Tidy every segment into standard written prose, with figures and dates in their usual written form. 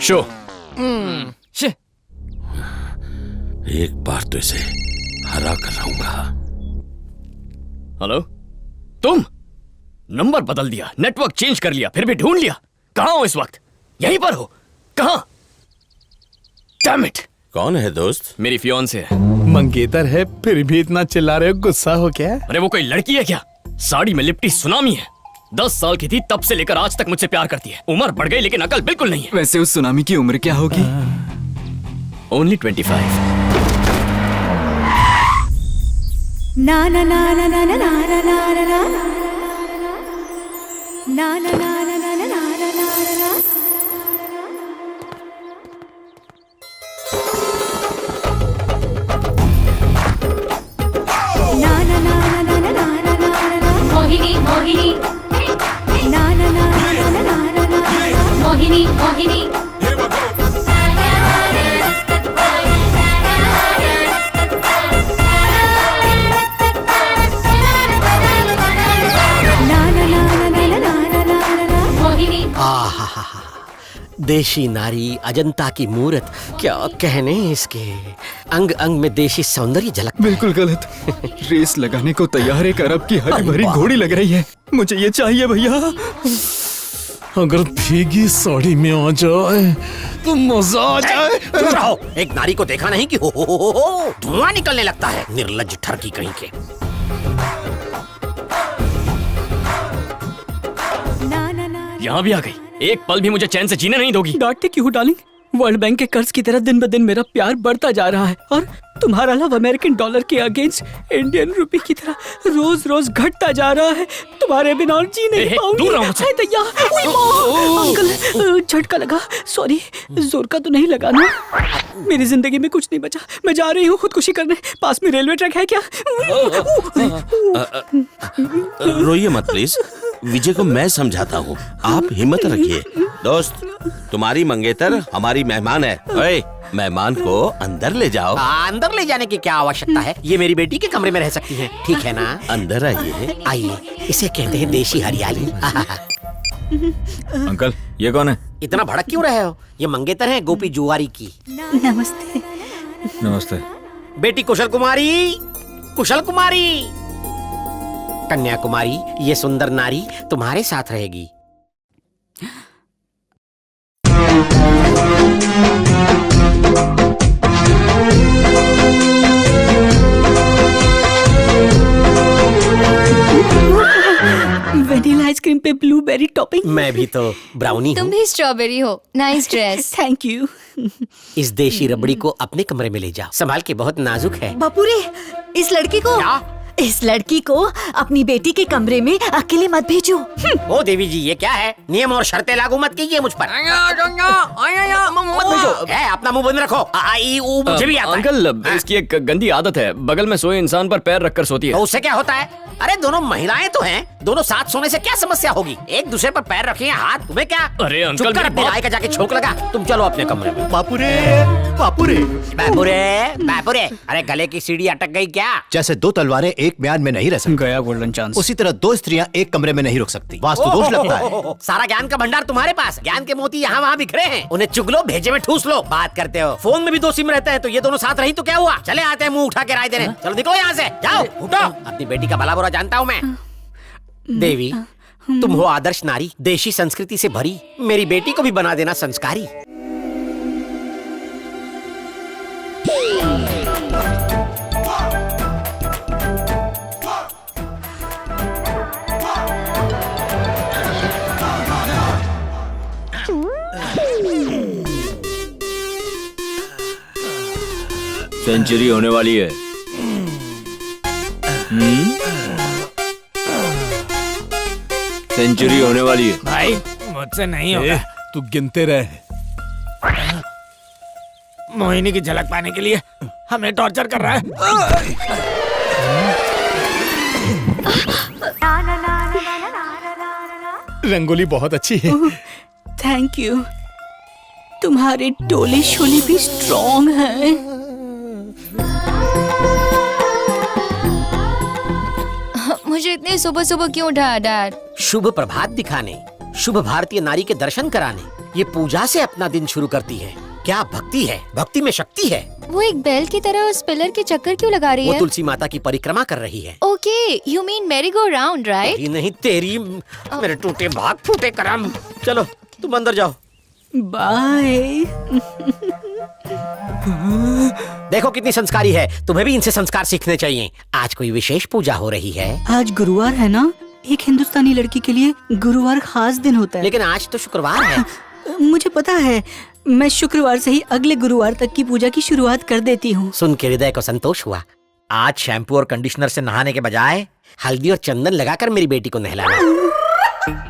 Show. एक बार तो इसे हरा कर रहूंगा। हेलो, तुम? नंबर बदल दिया, नेटवर्क चेंज कर लिया, फिर भी ढूंढ लिया। कहाँ हो इस वक्त? यहीं पर हो? कहाँ? Damn it! कौन है दोस्त? मेरी फियोंसे है। मंगेतर है, फिर भी इतना चिल्ला रहे हो, गुस्सा हो क्या? अरे वो कोई लड़की है क्या? साड़ी में लिपटी सुनामी है। 10 साल की थी तब से लेकर आज तक मुझसे प्यार करती है। उम्र बढ़ गई लेकिन अकल बिल्कुल नहीं है। वैसे उस सुनामी की उम्र क्या होगी? Only 25। ना ना ना ना ना ना ना ना ना ना ना ना ना ना ना ना ना ना ना। मोहिनी मोहिनी ना ना ना ना ना ना ना। मोहिनी मोहिनी देशी नारी, अजंता की मूरत, क्या कहने इसके। अंग अंग में देशी सौंदर्य झलक। बिल्कुल गलत। रेस लगाने को तैयार एक अरब की हरी भरी घोड़ी लग रही है। मुझे ये चाहिए भैया। अगर भीगी साड़ी में आ जाए तो मजा आ जाए। चुप रहो। एक नारी को देखा नहीं कि हो धुआं निकलने लगता है। निर्लज्ज ठरकी कहीं के। यहाँ भी आ गई। एक पल भी मुझे चैन से जीने नहीं दोगी। डांटते क्यों डार्लिंग? वर्ल्ड बैंक के कर्ज की तरह दिन ब दिन मेरा प्यार बढ़ता जा रहा है और तुम्हारा लव अमेरिकन डॉलर के अगेंस्ट इंडियन रुपी की तरह रोज रोज घटता जा रहा है। तुम्हारे बिना और जी नहीं पाऊंगी। दूर रहो मुझसे। हाय दैया, ओए माँ, अंकल झटका लगा। सॉरी, जोर का तो नहीं लगा ना? मेरी जिंदगी में कुछ नहीं बचा। मैं जा रही हूँ खुदकुशी करने। पास में रेलवे ट्रैक है क्या? रोइए मत प्लीज। विजय को मैं समझाता हूँ, आप हिम्मत रखिए। दोस्त, तुम्हारी मंगेतर हमारी मेहमान है। ओए, मेहमान को अंदर ले जाओ। अंदर ले जाने की क्या आवश्यकता है? ये मेरी बेटी के कमरे में रह सकती है, ठीक है ना? अंदर आइए। आइए, इसे कहते हैं देशी हरियाली। अंकल, ये कौन है? इतना भड़क क्यों रहे हो? ये मंगेतर है गोपी जुआरी की। नमस्ते। नमस्ते। बेटी कुशल कुमारी, कुशल कुमारी, कन्याकुमारी, ये सुंदर नारी तुम्हारे साथ रहेगी। वेनिला आइसक्रीम पे ब्लूबेरी टॉपिंग। मैं भी तो ब्राउनी तुम हूँ। भी स्ट्रॉबेरी हो। Nice dress. Thank you. इस देशी रबड़ी को अपने कमरे में ले जाओ, संभाल के, बहुत नाजुक है। बापूरे, इस लड़की को इस लड़की को अपनी बेटी के कमरे में अकेले मत भेजो। ओ देवी जी, ये क्या है? नियम और शर्तें लागू मत कीजिए मुझ पर। मत भेजो। अपना मुंह बंद रखो। मुझे भी आता है। अंकल, इसकी एक गंदी आदत है, बगल में सोए इंसान पर पैर रखकर सोती है। तो उससे क्या होता है? अरे दोनों महिलाएं तो हैं, दोनों साथ सोने से क्या समस्या होगी? एक दूसरे पर पैर रखे हाथ, तुम्हें क्या? अरे अंकल, चुप कर, अपने राय का जाके छोक लगा। तुम चलो अपने कमरे में। बापुरे, बापुरे, बापुरे, बापुरे। अरे गले की सीढ़ी अटक गई क्या? जैसे दो तलवारें एक म्यान में नहीं रह सकती, गया गोल्डन चांस। उसी तरह दो स्त्रियां एक कमरे में नहीं रुक सकती। वास्तु दोष लगता है। सारा ज्ञान का भंडार तुम्हारे पास। ज्ञान के मोती यहाँ वहाँ बिखरे हैं, उन्हें चुग लो, भेजे में ठूस लो। बात करते हो, फोन में भी दो सिम रहते हैं, तो ये दोनों साथ रही तो क्या हुआ? चले आते हैं मुंह उठा के राय देने। चलो निकलो यहाँ से, जाओ, उठो। अपनी बेटी का भला बुरा जानता हूँ मैं। देवी, तुम हो आदर्श नारी, देशी संस्कृति से भरी। मेरी बेटी को भी बना देना संस्कारी। सेंचुरी होने वाली है। सेंचुरी होने वाली है। भाई, मुझसे नहीं होगा। तू गिनते रहे। मोहिनी की झलक पाने के लिए हमें टॉर्चर कर रहा है। रंगोली बहुत अच्छी है। Thank you. तुम्हारे टोले शोले भी स्ट्रॉन्ग हैं। मुझे इतनी सुबह सुबह क्यों उठाया डैड? शुभ प्रभात दिखाने, शुभ भारतीय नारी के दर्शन कराने, ये पूजा से अपना दिन शुरू करती है। क्या भक्ति है, भक्ति में शक्ति है। वो एक बैल की तरह उस पिलर के चक्कर क्यों लगा रही वो है? तुलसी माता की परिक्रमा कर रही है। ओके, यू मीन मेरी गो राउंड, राइट? ये नहीं तेरी, मेरे टूटे भाग फूटे करम। चलो तुम अंदर जाओ। बाय। देखो कितनी संस्कारी है, तुम्हें भी इनसे संस्कार सीखने चाहिए। आज कोई विशेष पूजा हो रही है। आज गुरुवार है ना? एक हिंदुस्तानी लड़की के लिए गुरुवार खास दिन होता है। लेकिन आज तो शुक्रवार है। मुझे पता है, मैं शुक्रवार से ही अगले गुरुवार तक की पूजा की शुरुआत कर देती हूँ। सुन के हृदय को संतोष हुआ। आज शैम्पू और कंडीशनर से नहाने के बजाय हल्दी और चंदन लगाकर मेरी बेटी को नहलाना।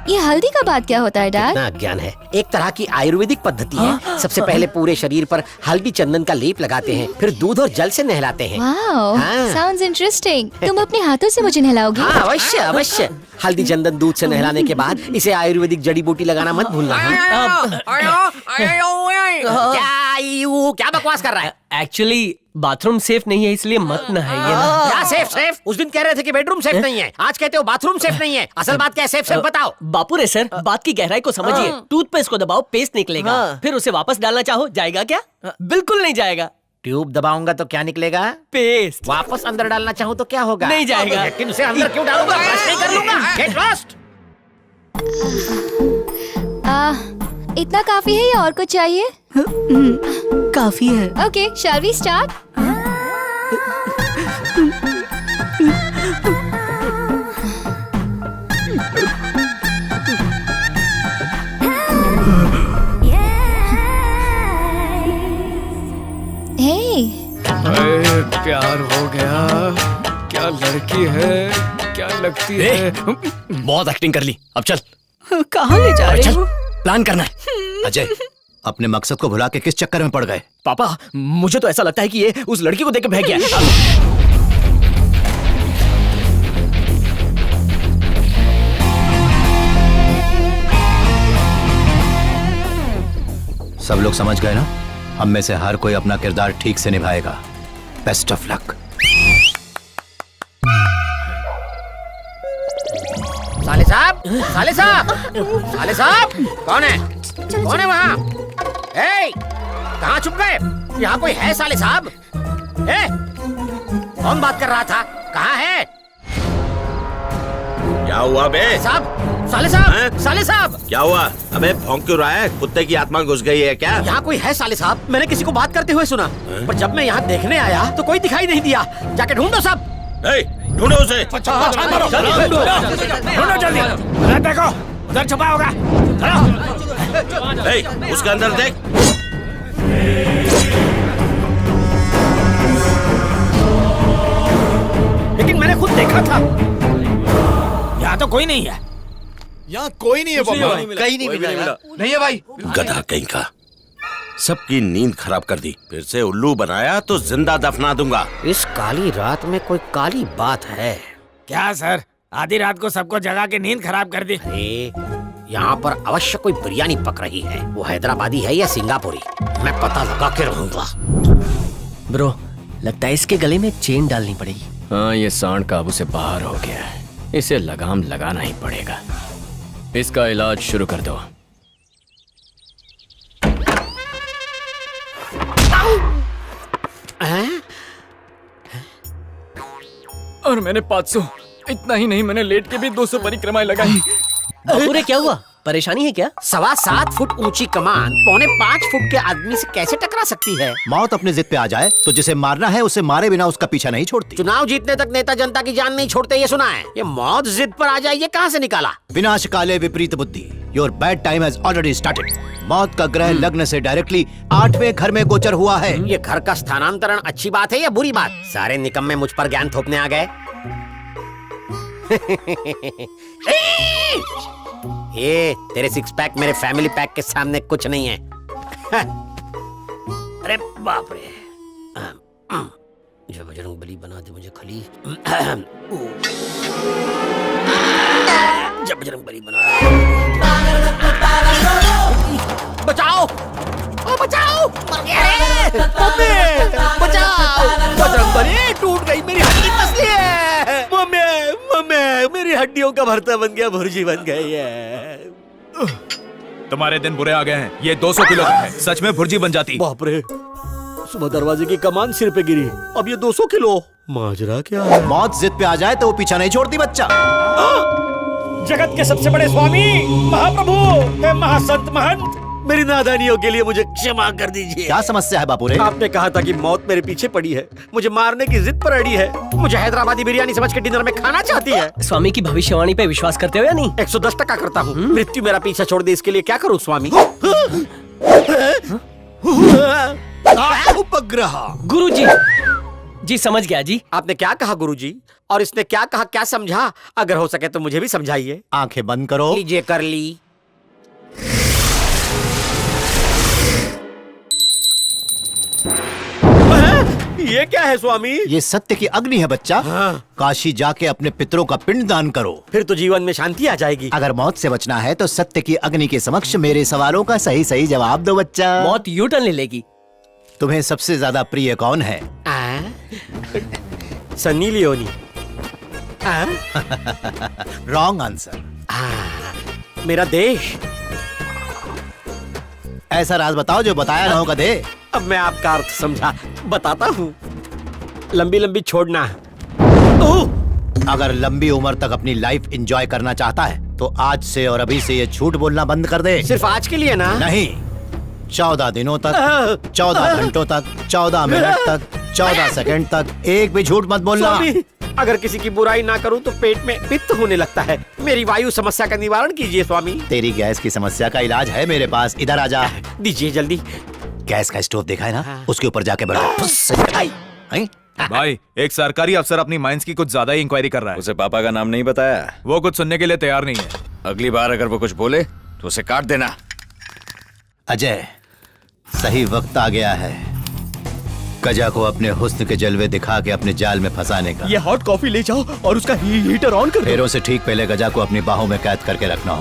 ये हल्दी का बात क्या होता है डैड? इतना अज्ञान है। एक तरह की आयुर्वेदिक पद्धति है। सबसे पहले पूरे शरीर पर हल्दी चंदन का लेप लगाते हैं, फिर दूध और जल से नहलाते हैं। वाओ, हाँ। Sounds interesting. तुम अपने हाथों से मुझे नहलाओगी? हाँ अवश्य अवश्य। हल्दी चंदन दूध से नहलाने के बाद इसे आयुर्वेदिक जड़ी बूटी लगाना मत भूलना। क्या बकवास कर रहा है? एक्चुअली बाथरूम सेफ नहीं है, इसलिए मत नहाइए ना। क्या सेफ सेफ? उस दिन कह रहे थे कि बेडरूम सेफ नहीं है, आज कहते हो बाथरूम सेफ नहीं है। असल बात क्या है? सेफ सेफ बताओ। बापू रे सर, बात की गहराई को समझिए। टूथपेस्ट को दबाओ, पेस्ट निकलेगा। फिर उसे वापस डालना चाहो, जाएगा क्या? बिल्कुल नहीं जाएगा। ट्यूब दबाऊंगा तो क्या निकलेगा? पेस्ट। वापस अंदर डालना चाहूँ तो क्या होगा? नहीं जाएगा। लेकिन उसे अंदर क्यों डालूंगा? ब्रश नहीं कर लूंगा। Get lost! इतना काफी है या और कुछ चाहिए? काफी है। Okay, shall we start? अरे प्यार हो गया। क्या लड़की है, क्या लगती है। बहुत एक्टिंग कर ली, अब चल। कहाँ ले जा रहे हो? प्लान करना है। अजय, अपने मकसद को भुला के किस चक्कर में पड़ गए? पापा, मुझे तो ऐसा लगता है कि ये उस लड़की को देख के भाग गया। सब लोग समझ गए ना? हम में से हर कोई अपना किरदार ठीक से निभाएगा। Best of luck. साले साहब, साले साहब, साले साहब, कौन है? कौन है वहाँ? ए, कहाँ छुप गए? यहाँ कोई है साले साहब? ए, कौन बात कर रहा था? कहाँ है? क्या हुआ बे? साहब, साले साहब, हैं? साले साहब। क्या हुआ? अबे भौंक क्यों रहा है? कुत्ते की आत्मा घुस गई है क्या? यहाँ कोई है साले साहब? मैंने किसी को बात करते हुए सुना, पर जब मैं यहाँ देखने आया तो कोई दिखाई नहीं दिया। जाके ढूंढो सब। ढूंढो उसे। ढूंढो जल्दी। उधर देखो, उधर छुपा होगा। उसके अंदर देख। लेकिन मैंने खुद देखा था। यहाँ तो कोई नहीं है। यहाँ कोई नहीं है पापा। कहीं नहीं मिला। नहीं है भाई। गधा कहीं का। सबकी नींद खराब कर दी। फिर से उल्लू बनाया तो जिंदा दफना दूंगा। इस काली रात में कोई काली बात है। क्या सर, आधी रात को सबको जगा के नींद खराब कर दी? अरे, यहाँ पर अवश्य कोई बिरयानी पक रही है। वो हैदराबादी है या सिंगापुरी, मैं पता लगा के रहूंगा। ब्रो, लगता है इसके गले में चेन डालनी पड़ेगी। हाँ, ये सांड काबू से बाहर हो गया है। इसे लगाम लगाना ही पड़ेगा। इसका इलाज शुरू कर दो। और मैंने 500। इतना ही नहीं, मैंने लेट के भी 200 परिक्रमाएं लगाई। बापू क्या हुआ? परेशानी है क्या? 7.25 फुट ऊंची कमान 4.5 फुट के आदमी से कैसे टकरा सकती है? मौत अपने जिद पे आ जाए तो जिसे मारना है उसे मारे बिना उसका पीछा नहीं छोड़ती। चुनाव जीतने तक नेता जनता की जान नहीं छोड़ते, ये सुना है। ये मौत जिद पर आ जाए, ये कहाँ से निकाला? विनाश काले विपरीत बुद्धि। Your bad time has already started. मौत का ग्रह लग्न से डायरेक्टली 8वें घर में गोचर हुआ है। ये घर का स्थानांतरण अच्छी बात है या बुरी बात? सारे निकम्मे मुझ पर ज्ञान थोपने आ गए। ये तेरे सिक्स पैक मेरे फैमिली पैक के सामने कुछ नहीं है। अरे बाप रे। जो बजरंग बली बना दे मुझे खली। जब बजरंग बली बना दे। बचाओ, ओ बचाओ, मर गया है। मम्मी, बचाओ। बजरंग बली टूट गई, मेरी हड्डी फंसी है। मम्मी, मम्मी, मेरी हड्डियों का भरता बन गया, भुर्जी बन गई है। तुम्हारे दिन बुरे आ गए हैं। ये 200 किलो का है, सच में भुर्जी बन जाती। बाप रे, सुबह दरवाजे की कमान सिर पे गिरी, अब ये 200 किलो। माजरा क्या है? मौत जिद पे आ जाए तो वो पीछा नहीं छोड़ती बच्चा। जगत के सबसे बड़े स्वामी, महाप्रभु, हे महासंत महंत, मेरी नादानियों के लिए मुझे क्षमा कर दीजिए। क्या समस्या है बापू रे? आपने कहा था कि मौत मेरे पीछे पड़ी है, मुझे मारने की जिद पर अड़ी है, मुझे हैदराबादी बिरयानी समझ के डिनर में खाना चाहती है। स्वामी की भविष्यवाणी पे विश्वास करते हो या नहीं? 110% करता हूँ। मृत्यु मेरा पीछा छोड़ दे, इसके लिए क्या करूँ स्वामी? उपग्रह। गुरुजी, जी समझ गया जी। आपने क्या कहा गुरुजी? और इसने क्या कहा, क्या समझा? अगर हो सके तो मुझे भी समझाइए। आंखें बंद करो। लीजिए, कर ली। ये क्या है स्वामी? ये सत्य की अग्नि है बच्चा। काशी जाके अपने पितरों का पिंडदान करो, फिर तो जीवन में शांति आ जाएगी। अगर मौत से बचना है तो सत्य की अग्नि के समक्ष मेरे सवालों का सही सही जवाब दो बच्चा। मौत यू टर्न ले लेगी। तुम्हें सबसे ज्यादा प्रिय कौन है? सन्नी लियोनी। Wrong answer. मेरा देश। ऐसा राज बताओ जो बताया ना हो कदे। अब मैं आपका अर्थ समझा, बताता हूँ। लंबी लंबी छोड़ना। अगर लंबी उम्र तक अपनी लाइफ एंजॉय करना चाहता है तो आज से और अभी से ये झूठ बोलना बंद कर दे। सिर्फ आज के लिए ना? नहीं, 14 दिनों तक, 14 घंटों तक, 14 मिनट तक, 14 सेकंड तक एक भी झूठ मत बोलना। स्वामी, अगर किसी की बुराई ना करूं तो पेट में पित्त होने लगता है। मेरी वायु समस्या का निवारण कीजिए स्वामी। तेरी गैस की समस्या का इलाज है मेरे पास, इधर आ जा। दीजिए जल्दी। गैस का स्टोव देखा है ना? उसके ऊपर जाके बैठ। भाई, एक सरकारी अफसर अपनी माइंस की कुछ ज्यादा ही इंक्वायरी कर रहा है। उसे पापा का नाम नहीं बताया? वो कुछ सुनने के लिए तैयार नहीं है। अगली बार अगर वो कुछ बोले तो उसे काट देना। अजय, सही वक्त आ गया है गजा को अपने हुस्न के जलवे दिखा के अपने जाल में फंसाने का। ये हॉट कॉफी ले जाओ और उसका हीटर ऑन कर दो। फेरों से ठीक पहले गजा को अपनी बाहों में कैद करके रखना होगा।